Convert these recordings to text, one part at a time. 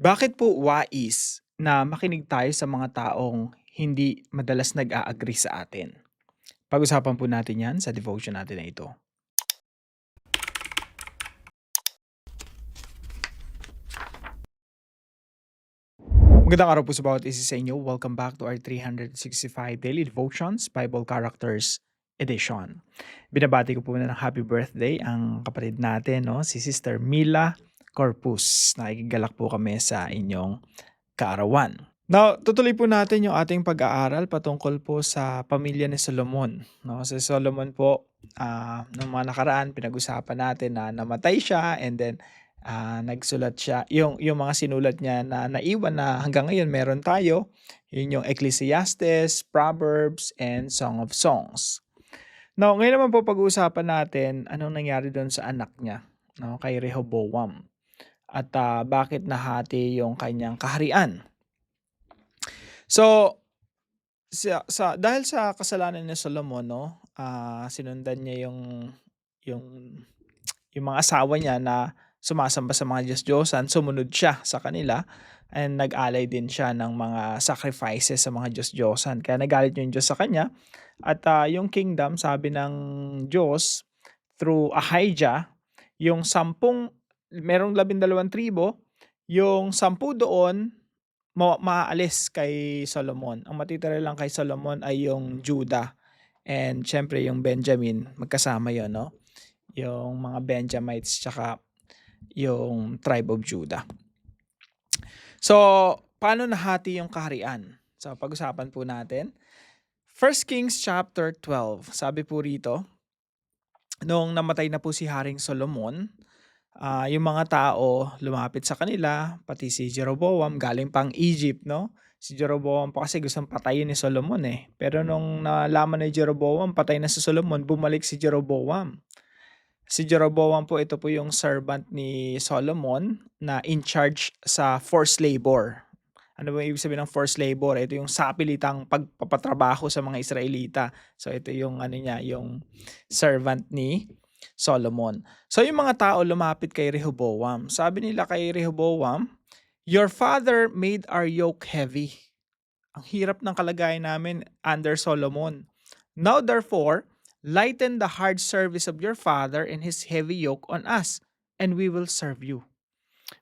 Bakit po wais na makinig tayo sa mga taong hindi madalas nag-a-agree sa atin? Pag-usapan po natin 'yan sa devotion natin na ito. Magandang araw po sa bawat isa sa inyo. Welcome back to our 365 Daily Devotions Bible Characters Edition. Binabati ko po na ng happy birthday ang kapatid natin, no, si Sister Mila Corpus. Nakikigalak po kami sa inyong kaarawan. Now, tutuloy po natin yung ating pag-aaral patungkol po sa pamilya ni Solomon. No? Si Solomon po, nung mga nakaraan, pinag-usapan natin na namatay siya and then nagsulat siya. Yung mga sinulat niya na naiwan na hanggang ngayon meron tayo, yun yung Ecclesiastes, Proverbs, and Song of Songs. Now, ngayon naman po pag-uusapan natin anong nangyari doon sa anak niya, no, kay Rehoboam. At bakit nahati yung kanyang kaharian. So, dahil sa kasalanan ni Solomon 'no, sinundan niya yung yung mga asawa niya na sumasamba sa mga diyos-diyosan, sumunod siya sa kanila and nag-alay din siya ng mga sacrifices sa mga diyos-diyosan. Kaya nagalit yung Diyos sa kanya at yung kingdom sabi ng Diyos through Ahijah, yung merong 12 tribo, yung 10 doon maaalis kay Solomon. Ang matitira lang kay Solomon ay yung Judah and siyempre yung Benjamin, magkasama yon, no? Yung mga Benjamites tsaka yung tribe of Judah. So, paano nahati yung kaharian? So, pag-usapan po natin. 1 Kings chapter 12, sabi po rito, nung namatay na po si Haring Solomon, yung mga tao lumapit sa kanila, pati si Jeroboam galing pang Egypt, no? Si Jeroboam pa kasi gustong patayin ni Solomon eh. Pero nung nalaman ni Jeroboam patay na si Solomon, bumalik si Jeroboam. Si Jeroboam po, ito po yung servant ni Solomon na in charge sa forced labor. Ano ba ibig sabihin ng forced labor? Ito yung sapilitang pagpapatrabaho sa mga Israelita. So ito yung ano niya, yung servant ni Solomon. So yung mga tao lumapit kay Rehoboam. Sabi nila kay Rehoboam, "Your father made our yoke heavy." Ang hirap ng kalagayan namin under Solomon. "Now therefore, lighten the hard service of your father and his heavy yoke on us, and we will serve you."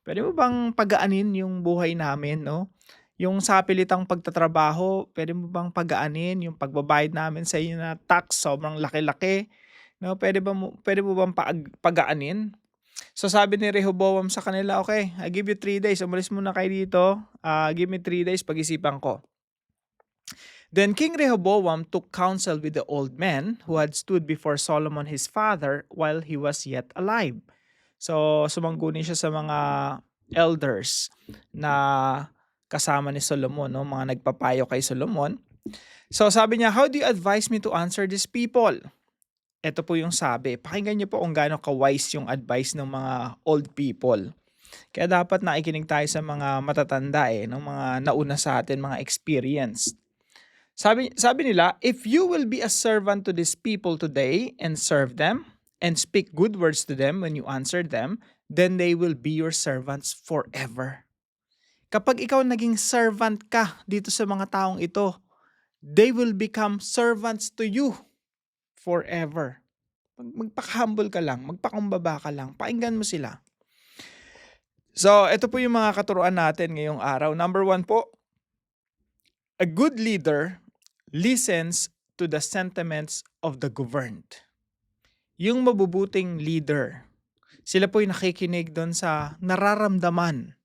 Pwede mo bang pagaanin yung buhay namin, no? Yung sapilitang pagtatrabaho, pwede mo bang pagaanin yung pagbabayad namin sa inyo na tax, sobrang laki-laki, no? Pwede mo bang pagaanin? So sabi ni Rehoboam sa kanila, "Okay, I give you 3 days. Umalis muna kayo dito. Give me 3 days, pag-isipan ko." Then King Rehoboam took counsel with the old men who had stood before Solomon his father while he was yet alive. So sumangguni siya sa mga elders na kasama ni Solomon, no? Mga nagpapayo kay Solomon. So sabi niya, "How do you advise me to answer these people?" Ito po yung sabi. Pakinggan niyo po kung gaano ka-wise yung advice ng mga old people. Kaya dapat nakikinig tayo sa mga matatanda ng mga nauna sa atin, mga experience. Sabi nila, "If you will be a servant to these people today and serve them and speak good words to them when you answer them, then they will be your servants forever." Kapag ikaw naging servant ka dito sa mga taong ito, they will become servants to you forever. Magpaka-humble ka lang, magpakumbaba ka lang, pakinggan mo sila. So, ito po yung mga katuruan natin ngayong araw. Number 1 po, a good leader listens to the sentiments of the governed. Yung mabubuting leader, sila po yung nakikinig doon sa nararamdaman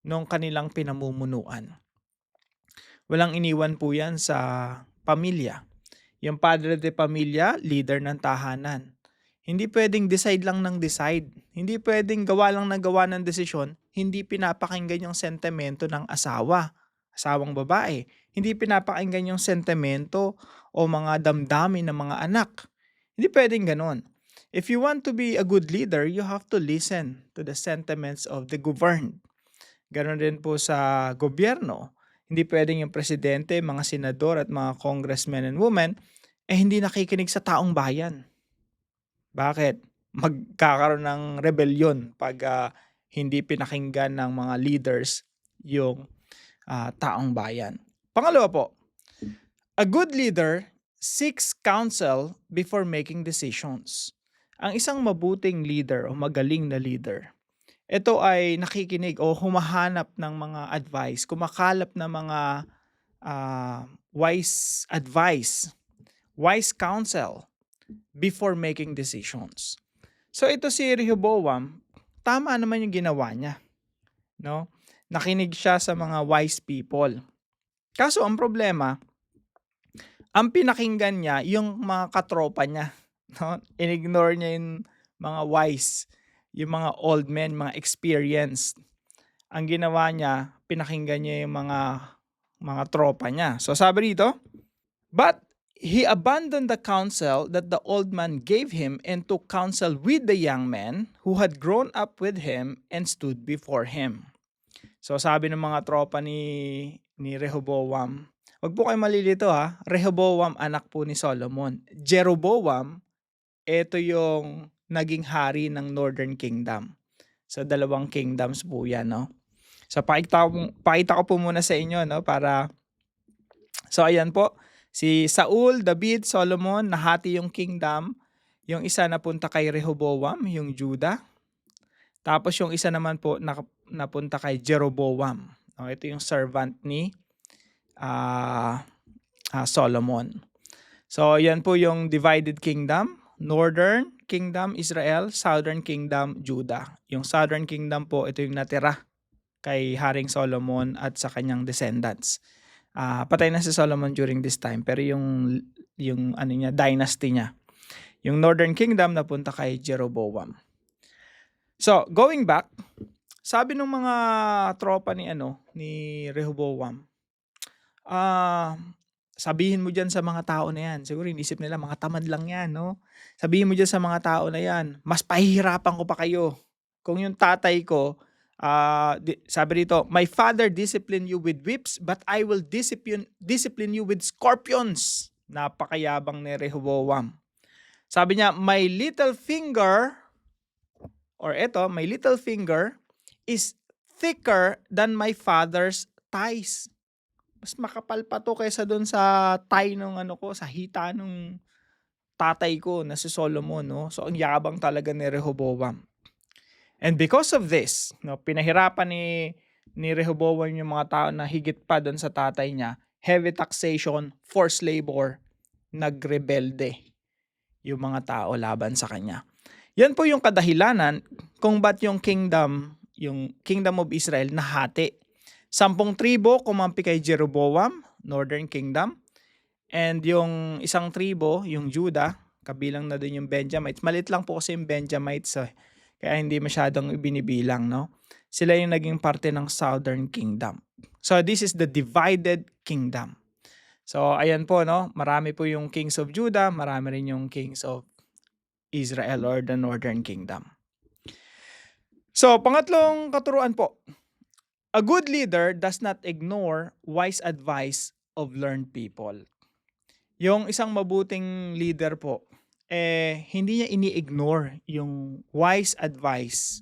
ng kanilang pinamumunuan. Walang iniwan po yan sa pamilya. Yung padre de pamilya, leader ng tahanan. Hindi pwedeng decide lang ng decide. Hindi pwedeng gawa lang ng gawa ng desisyon, hindi pinapakinggan yung sentimento ng asawang babae. Hindi pinapakinggan yung sentimento o mga damdamin ng mga anak. Hindi pwedeng ganon. If you want to be a good leader, you have to listen to the sentiments of the governed. Ganon din po sa gobyerno. Hindi pwedeng yung presidente, mga senador at mga congressmen and women hindi nakikinig sa taong bayan. Bakit? Magkakaroon ng rebellion pag hindi pinakinggan ng mga leaders yung taong bayan. Pangalawa po, a good leader seeks counsel before making decisions. Ang isang mabuting leader o magaling na leader, ito ay nakikinig o humahanap ng mga advice, kumakalap ng mga wise advice, wise counsel before making decisions. So ito si Rehoboam, tama naman yung ginawa niya, no? Nakinig siya sa mga wise people. Kaso ang problema, ang pinakinggan niya yung mga katropa niya, no? Inignore niya yung mga wise, yung mga old men, mga experienced. Ang ginawa niya, pinakinggan niya yung mga tropa niya. So sabi dito, but he abandoned the counsel that the old man gave him and took counsel with the young men who had grown up with him and stood before him. So sabi ng mga tropa ni Rehoboam, wag po kayo malilito ha, Rehoboam anak po ni Solomon. Jeroboam, ito yung naging hari ng Northern Kingdom. So dalawang kingdoms po yan, no? So pakita ko po muna sa inyo, no, para so ayan po, si Saul, David, Solomon, nahati yung kingdom. Yung isa napunta kay Rehoboam, yung Judah. Tapos yung isa naman po napunta kay Jeroboam. No, ito yung servant ni Solomon. So yan po yung divided kingdom. Northern Kingdom, Israel. Southern Kingdom, Judah. Yung Southern Kingdom po, ito yung natira kay Haring Solomon at sa kanyang descendants. Patay na si Solomon during this time, pero yung ano niya, dynasty niya. Yung Northern Kingdom napunta kay Jeroboam. So, going back, sabi ng mga tropa ni Rehoboam, sabihin mo diyan sa mga tao na yan. Siguro inisip nila mga tamad lang yan, no? Sabihin mo diyan sa mga tao na yan, mas pahihirapan ko pa kayo. Kung yung tatay ko, sabi dito, my father disciplined you with whips, but I will discipline you with scorpions. Napakayabang ni Rehoboam. Sabi niya, my little finger is thicker than my father's thighs. Mas makapal pa to kaysa doon sa thigh nung sa hita nung tatay ko na si Solomon, no? So ang yabang talaga ni Rehoboam. And because of this, no, pinahirapan ni Rehoboam yung mga tao na higit pa doon sa tatay niya, heavy taxation, forced labor, nagrebelde yung mga tao laban sa kanya. Yan po yung kadahilanan kung ba't yung kingdom of Israel nahati. 10 tribo kumampi kay Jeroboam, Northern Kingdom. And yung isang tribo, yung Judah, kabilang na din yung Benjamites. Malit lang po kasi yung Benjamites, kaya hindi masyadong ibinibilang, no? Sila yung naging parte ng Southern Kingdom. So this is the divided kingdom. So ayan po, no? Marami po yung kings of Judah, marami rin yung kings of Israel or the Northern Kingdom. So pangatlong katuruan po, a good leader does not ignore wise advice of learned people. Yung isang mabuting leader po, hindi niya ini-ignore yung wise advice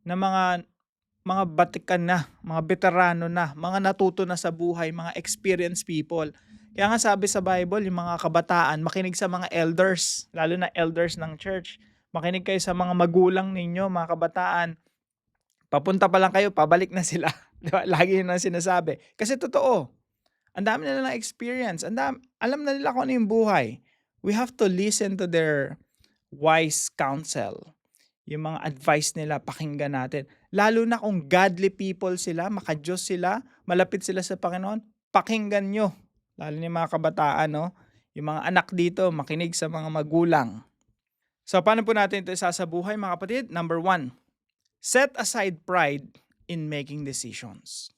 na mga batikan na, mga veterano na, mga natuto na sa buhay, mga experienced people. Kaya nga sabi sa Bible, yung mga kabataan, makinig sa mga elders, lalo na elders ng church. Makinig kayo sa mga magulang ninyo, mga kabataan. Papunta pa lang kayo, pabalik na sila. Diba? Lagi yun ang sinasabi. Kasi totoo, ang dami na lang experience. Alam na nila kung ano yung buhay. We have to listen to their wise counsel. Yung mga advice nila, pakinggan natin. Lalo na kung godly people sila, maka-Diyos sila, malapit sila sa Panginoon, pakinggan nyo. Lalo na yung mga kabataan, no? Yung mga anak dito, makinig sa mga magulang. So, paano po natin ito isasabuhay, mga kapatid? Number 1, set aside pride in making decisions.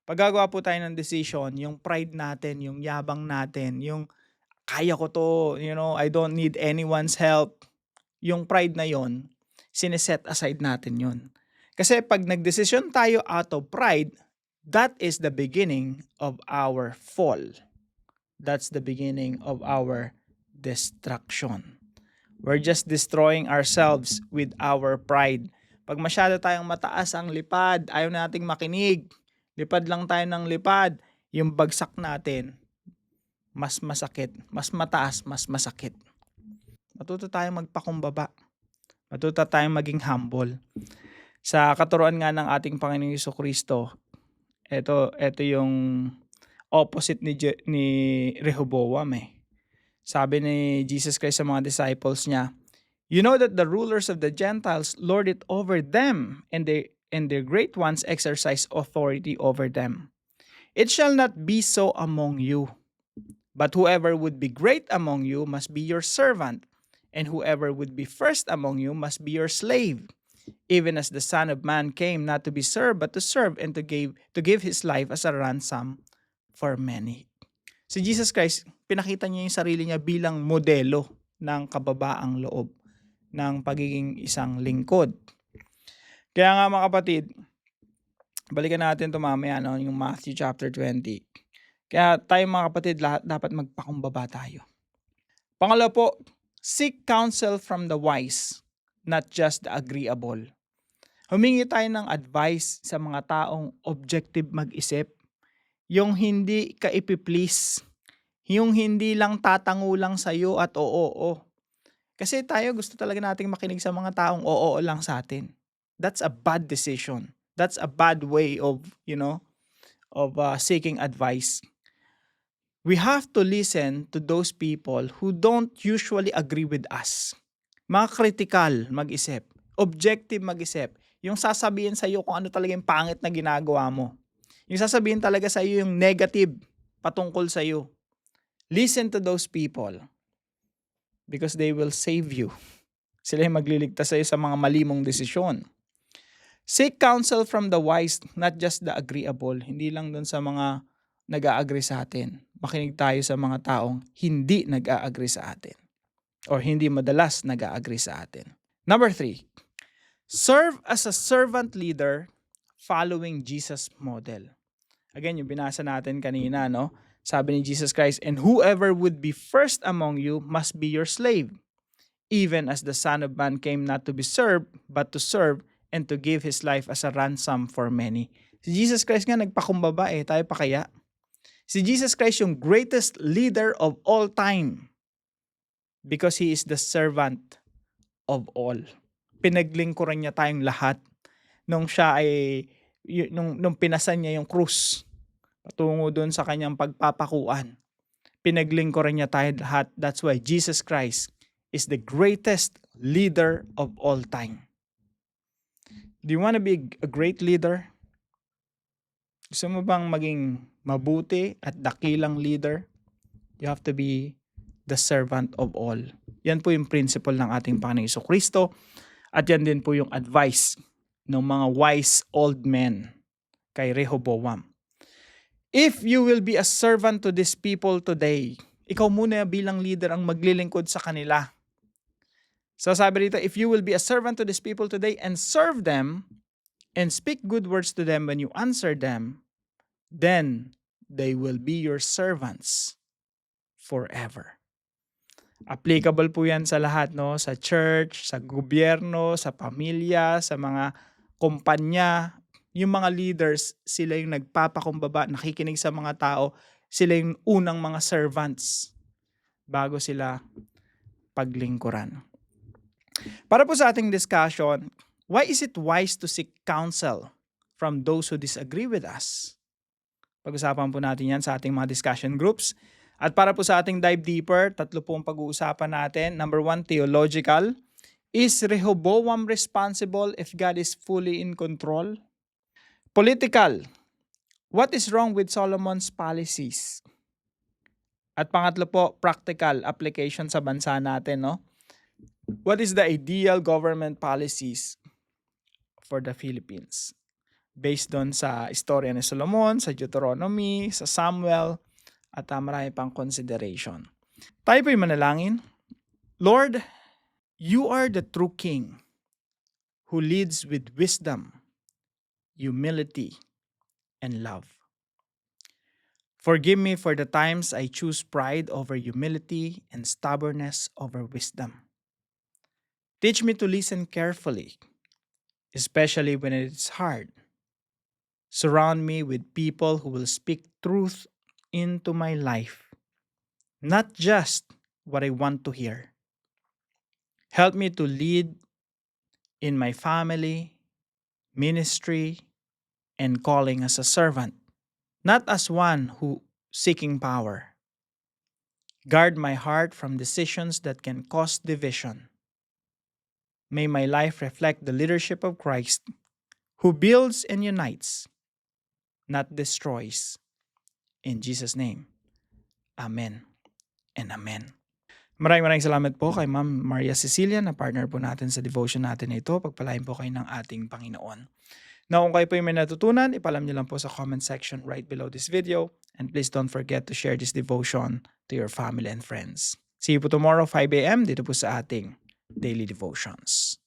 Pag gagawa po tayo ng decision, yung pride natin, yung yabang natin, yung kaya ko to, I don't need anyone's help. Yung pride na yon, sineset aside natin yun. Kasi pag nagdesisyon tayo out of pride, that is the beginning of our fall. That's the beginning of our destruction. We're just destroying ourselves with our pride. 'Pag masyado tayong mataas ang lipad, ayaw nating makinig, lipad lang tayo ng lipad, yung bagsak natin mas masakit, mas mataas, mas masakit. Matuto tayong magpakumbaba, matuto tayong maging humble. Sa katuruan nga ng ating Panginoong Jesucristo, eto yung opposite ni Rehoboam, eh. Sabi ni Jesus Christ sa mga disciples niya, "You know that the rulers of the Gentiles lord it over them, and their great ones exercise authority over them. It shall not be so among you. But whoever would be great among you must be your servant, and whoever would be first among you must be your slave. Even as the Son of Man came not to be served, but to serve and to give his life as a ransom for many." Si Jesus Christ, pinakita niya yung sarili niya bilang modelo ng kababaang loob, ng pagiging isang lingkod. Kaya nga mga kapatid, balikan natin ito mamaya, no, yung Matthew chapter 20. Kaya tayo mga kapatid, lahat dapat magpakumbaba tayo. Pangalawa po, seek counsel from the wise, not just the agreeable. Humingi tayo ng advice sa mga taong objective mag-isip, yung hindi ka ipiplease, yung hindi lang tatango lang sa'yo at oo. Kasi tayo gusto talaga nating makinig sa mga taong oo lang sa atin. That's a bad decision. That's a bad way of, seeking advice. We have to listen to those people who don't usually agree with us. Mga critical mag-isip, objective mag-isip, yung sasabihin sa iyo kung ano talaga yung pangit na ginagawa mo. Yung sasabihin talaga sa iyo yung negative patungkol sa iyo. Listen to those people because they will save you. Sila yung magliligtas sa iyo sa mga mali mong desisyon. Seek counsel from the wise, not just the agreeable. Hindi lang dun sa mga nag-a-agree sa atin. Makinig tayo sa mga taong hindi nag-a-agree sa atin or hindi madalas nag-a-agree sa atin. Number 3, serve as a servant leader following Jesus' model. Again, yung binasa natin kanina, no? Sabi ni Jesus Christ, "And whoever would be first among you must be your slave, even as the Son of Man came not to be served, but to serve and to give his life as a ransom for many." Si Jesus Christ nga nagpakumbaba, tayo pa kaya? Si Jesus Christ yung greatest leader of all time because he is the servant of all. Pinaglingkuran niya tayong lahat nung siya ay nung pinasan niya yung krus patungo doon sa kanyang pagpapakuan. Pinaglingkuran niya tayo lahat. That's why Jesus Christ is the greatest leader of all time. Do you want to be a great leader? Gusto mo bang maging mabuti at dakilang leader? You have to be the servant of all. Yan po yung principle ng ating Panginoong Jesucristo at yan din po yung advice ng mga wise old men kay Rehoboam. If you will be a servant to these people today, ikaw muna bilang leader ang maglilingkod sa kanila. So sabi rito, if you will be a servant to these people today and serve them and speak good words to them when you answer them, then they will be your servants forever. Applicable po yan sa lahat, no? Sa church, sa gobyerno, sa pamilya, sa mga kumpanya. Yung mga leaders, sila yung nagpapakumbaba, nakikinig sa mga tao, sila yung unang mga servants bago sila paglingkuran. Para po sa ating discussion, why is it wise to seek counsel from those who disagree with us? Pag-usapan po natin yan sa ating mga discussion groups. At para po sa ating dive deeper, 3 pong pag-uusapan natin. Number 1, theological. Is Rehoboam responsible if God is fully in control? Political. What is wrong with Solomon's policies? At pangatlo po, practical application sa bansa natin, no? What is the ideal government policies for the Philippines? Based on sa istorya ni Solomon, sa Deuteronomy, sa Samuel, at marami pang consideration. Tayo po'y manalangin. Lord, you are the true King who leads with wisdom, humility, and love. Forgive me for the times I choose pride over humility and stubbornness over wisdom. Teach me to listen carefully, especially when it's hard. Surround me with people who will speak truth into my life, not just what I want to hear. Help me to lead in my family, ministry, and calling as a servant, not as one who seeking power. Guard my heart from decisions that can cause division. May my life reflect the leadership of Christ, who builds and unites, not destroys. In Jesus' name, Amen and Amen. Maraming salamat po kay Ma'am Maria Cecilia na partner po natin sa devotion natin na ito. Pagpalain po kayo ng ating Panginoon. Now, kung kayo po yung may natutunan, ipalam niyo lang po sa comment section right below this video. And please don't forget to share this devotion to your family and friends. See you po tomorrow 5 a.m. dito po sa ating Daily Devotions.